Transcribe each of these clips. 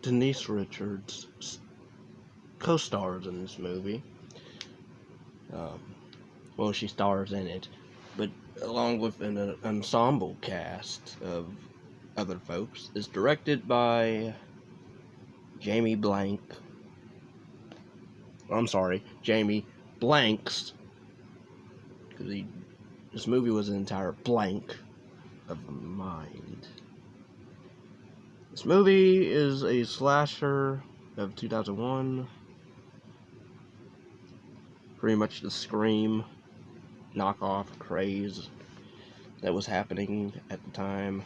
Denise Richards co-stars in this movie. Well, she stars in it, but along with an ensemble cast of other folks. It's directed by Jamie Blanks, because this movie was an entire blank of a mind. This movie is a slasher of 2001. Pretty much the Scream knockoff craze that was happening at the time.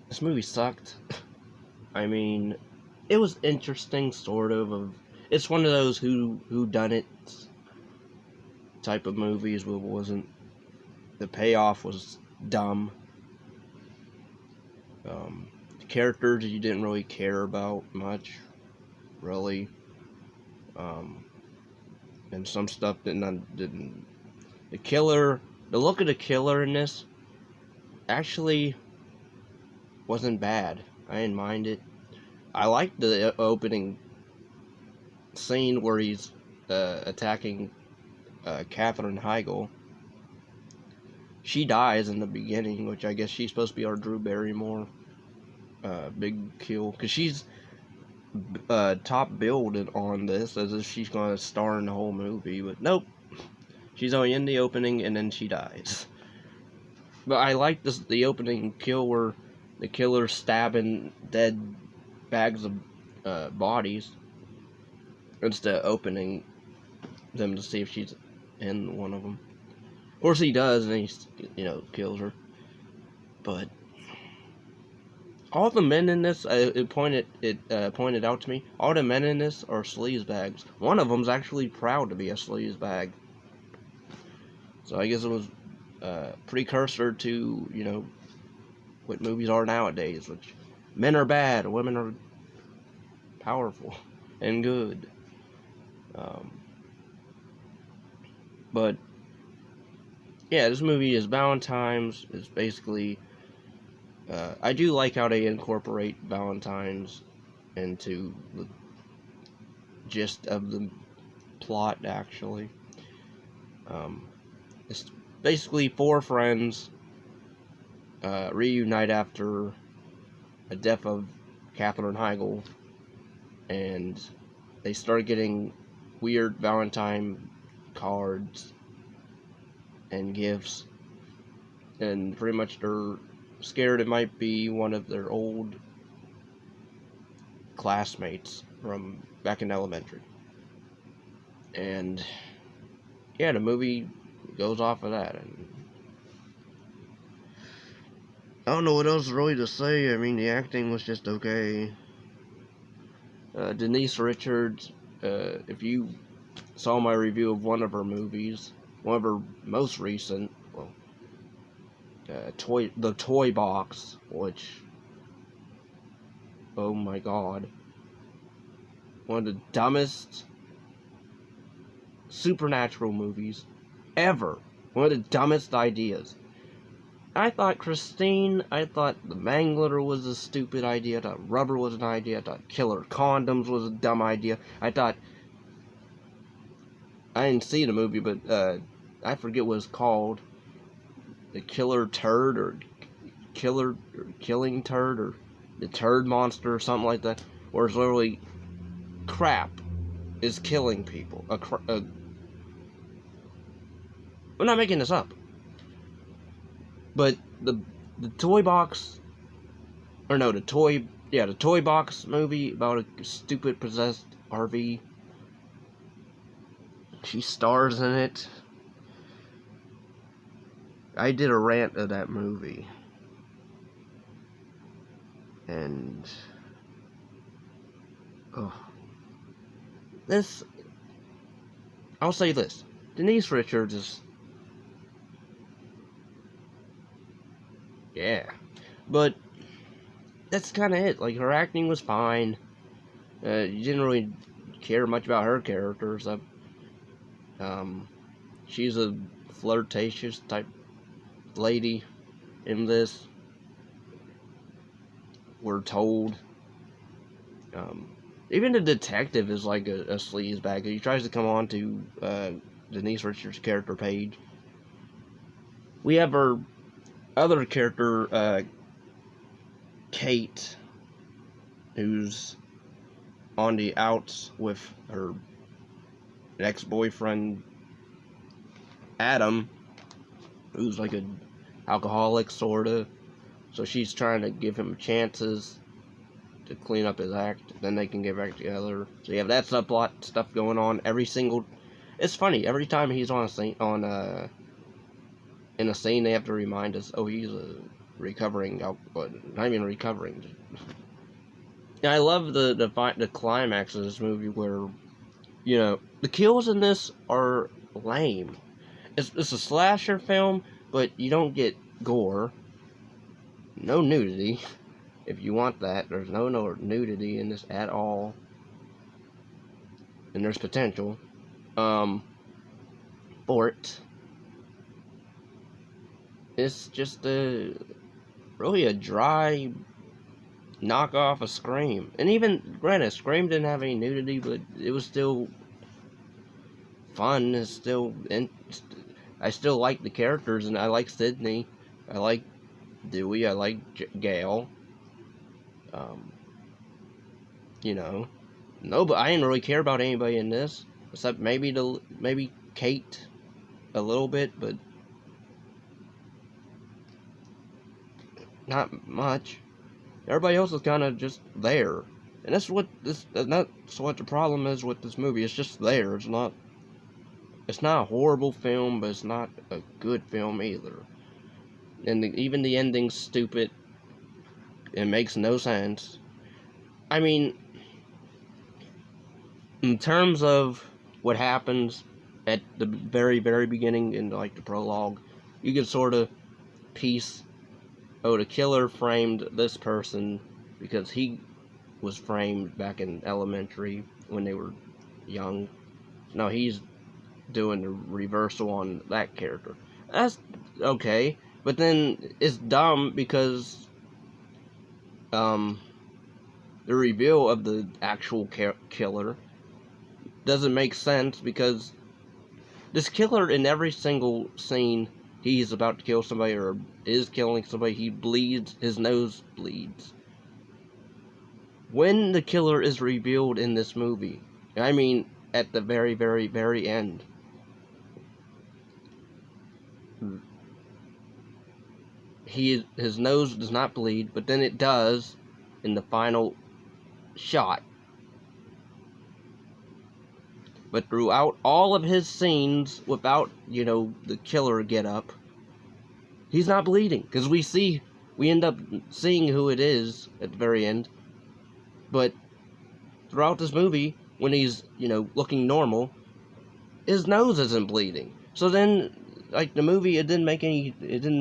This movie sucked. I mean, it was interesting, sort of. It's one of those who done it type of movies, but wasn't. The payoff was dumb. The characters you didn't really care about much, really. And some stuff didn't. The look of the killer in this actually wasn't bad. I didn't mind it. I liked the opening scene where he's attacking Katherine Heigl. She dies in the beginning, which I guess she's supposed to be our Drew Barrymore big kill, because she's top billed on this as if she's going to star in the whole movie, but nope. She's only in the opening and then she dies. But I like the opening kill where the killer's stabbing dead bags of bodies instead of opening them to see if she's in one of them. Of course he does, and he kills her. But all the men in this, it pointed out to me, all the men in this are sleazebags. One of them's actually proud to be a sleazebag. So I guess it was precursor to, what movies are nowadays, which men are bad, women are powerful and good. But yeah, this movie is Valentine's. It's basically, I do like how they incorporate Valentine's into the gist of the plot, actually. It's basically four friends reunite after the death of Katherine Heigl, and they start getting weird Valentine cards and gifts, and pretty much they're scared it might be one of their old classmates from back in elementary. And yeah, the movie goes off of that, and I don't know what else really to say. I mean, the acting was just okay. Denise Richards, if you saw my review of one of her movies, one of her most recent, the Toy Box, which, oh my god, one of the dumbest supernatural movies ever. One of the dumbest ideas. I thought the Mangler was a stupid idea. I thought rubber was an idea. I thought killer condoms was a dumb idea. I didn't see the movie, but I forget what it's called. The Killer Turd, or Killing Turd, or the Turd Monster, or something like that. Where it's literally crap is killing people. I'm not making this up. But the Toy Box, the Toy Box movie about a stupid possessed RV. She stars in it. I did a rant of that movie. And I'll say this. Denise Richards is, yeah, but that's kind of it. Like, her acting was fine. You didn't really care much about her character. So, she's a flirtatious type lady in this, we're told. Even the detective is like a sleazebag. He tries to come on to Denise Richards' character page. We have our other character, Kate, who's on the outs with her ex-boyfriend, Adam, who's like an alcoholic, sorta. So she's trying to give him chances to clean up his act, then they can get back together. So you have that subplot stuff going on it's funny, every time he's on a scene, in a scene, they have to remind us, oh, he's a recovering, but not even recovering. And I love the climax of this movie where, the kills in this are lame. It's a slasher film, but you don't get gore, no nudity. If you want that, there's no nudity in this at all. And there's potential for it. It's just really a dry knockoff of Scream. And even, granted, Scream didn't have any nudity, but it was still fun. I still like the characters, and I like Sydney. I like Dewey. I like Gail. No, but I didn't really care about anybody in this, except maybe Kate a little bit, but not much. Everybody else is kind of just there, and that's what the problem is with this movie. It's just there. It's not a horrible film, but it's not a good film either. And even the ending's stupid. It makes no sense. I mean, in terms of what happens at the very, very beginning in like the prologue, you can sort of piece, the killer framed this person because he was framed back in elementary when they were young. No, he's doing the reversal on that character. That's okay, but then it's dumb because the reveal of the actual killer doesn't make sense, because this killer, in every single scene he's about to kill somebody or is killing somebody, he bleeds, his nose bleeds. When the killer is revealed in this movie, I mean at the very, very, very end, his nose does not bleed, but then it does in the final shot. But throughout all of his scenes, without, the killer get up, he's not bleeding. Because we end up seeing who it is at the very end. But throughout this movie, when he's, looking normal, his nose isn't bleeding. So then, like, the movie, it didn't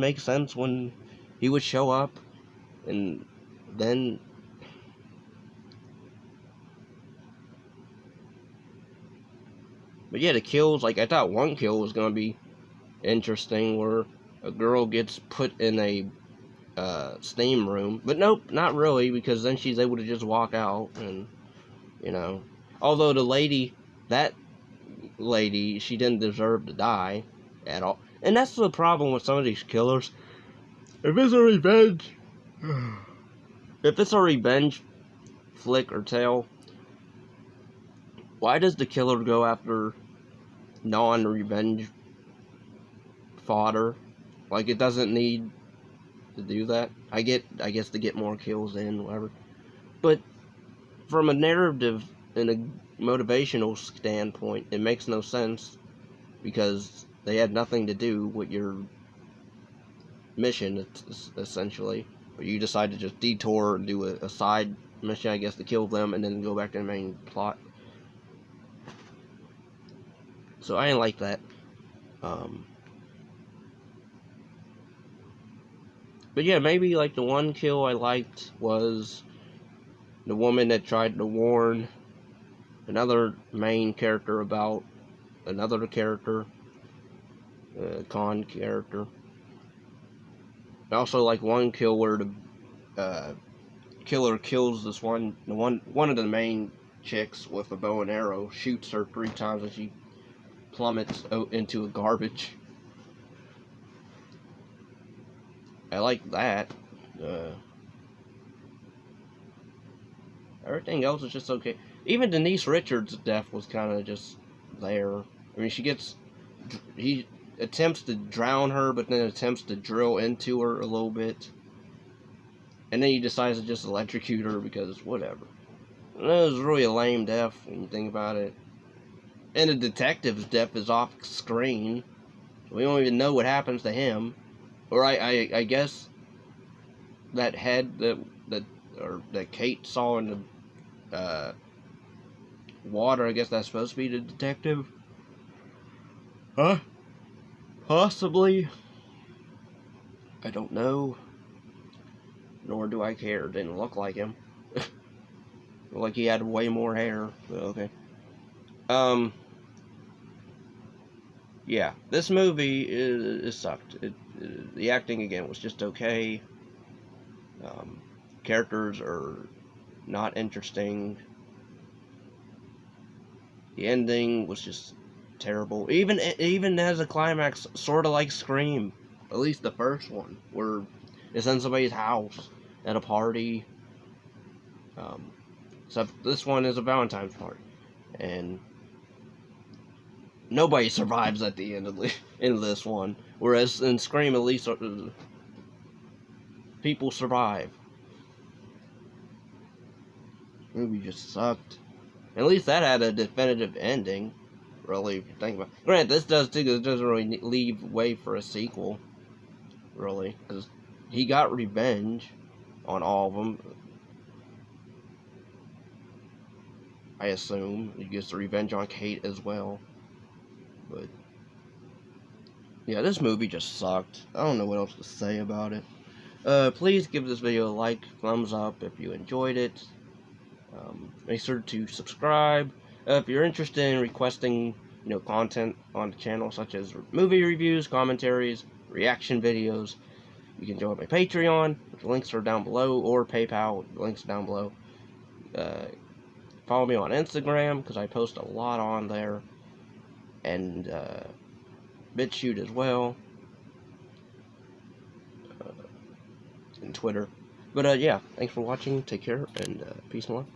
make sense when he would show up, and then but yeah, the kills, like, I thought one kill was gonna be interesting, where a girl gets put in a steam room, but nope, not really, because then she's able to just walk out, and although that lady, she didn't deserve to die at all. And that's the problem with some of these killers. If it's a revenge flick or tale, why does the killer go after non-revenge fodder? Like, it doesn't need to do that. I guess to get more kills in, whatever. But from a narrative and a motivational standpoint, it makes no sense, because they had nothing to do with your mission, essentially. But you decide to just detour and do a side mission, I guess, to kill them, and then go back to the main plot. So I didn't like that. But yeah, maybe like the one kill I liked was the woman that tried to warn another main character about another character, con character. I also like one kill where the killer kills this one of the main chicks with a bow and arrow, shoots her 3 times, and she plummets into a garbage. I like that. Everything else is just okay. Even Denise Richards' death was kind of just there. I mean, he attempts to drown her, but then attempts to drill into her a little bit. And then he decides to just electrocute her because whatever. And that was really a lame death when you think about it. And the detective's death is off screen. We don't even know what happens to him. Or I guess that head that Kate saw in the water, I guess that's supposed to be the detective. Huh? Possibly. I don't know. Nor do I care. Didn't look like him. Like he had way more hair. But okay. Yeah. This movie is sucked. The acting again was just okay. Characters are not interesting. The ending was just terrible. Even as a climax, sort of like Scream. At least the first one, where it's in somebody's house at a party. Except this one is a Valentine's party, and nobody survives at the end of this one. Whereas in Scream, at least people survive. The movie just sucked. At least that had a definitive ending. Really, if you think about it. Granted, this does too, because it doesn't really leave way for a sequel. Really, because he got revenge on all of them. I assume he gets the revenge on Kate as well. But yeah, this movie just sucked. I don't know what else to say about it. Please give this video a like, thumbs up if you enjoyed it. Make sure to subscribe. If you're interested in requesting, content on the channel, such as movie reviews, commentaries, reaction videos, you can join my Patreon. The links are down below, or PayPal. The links are down below. Follow me on Instagram, because I post a lot on there, and BitChute as well, and Twitter. But yeah, thanks for watching. Take care, and peace and love.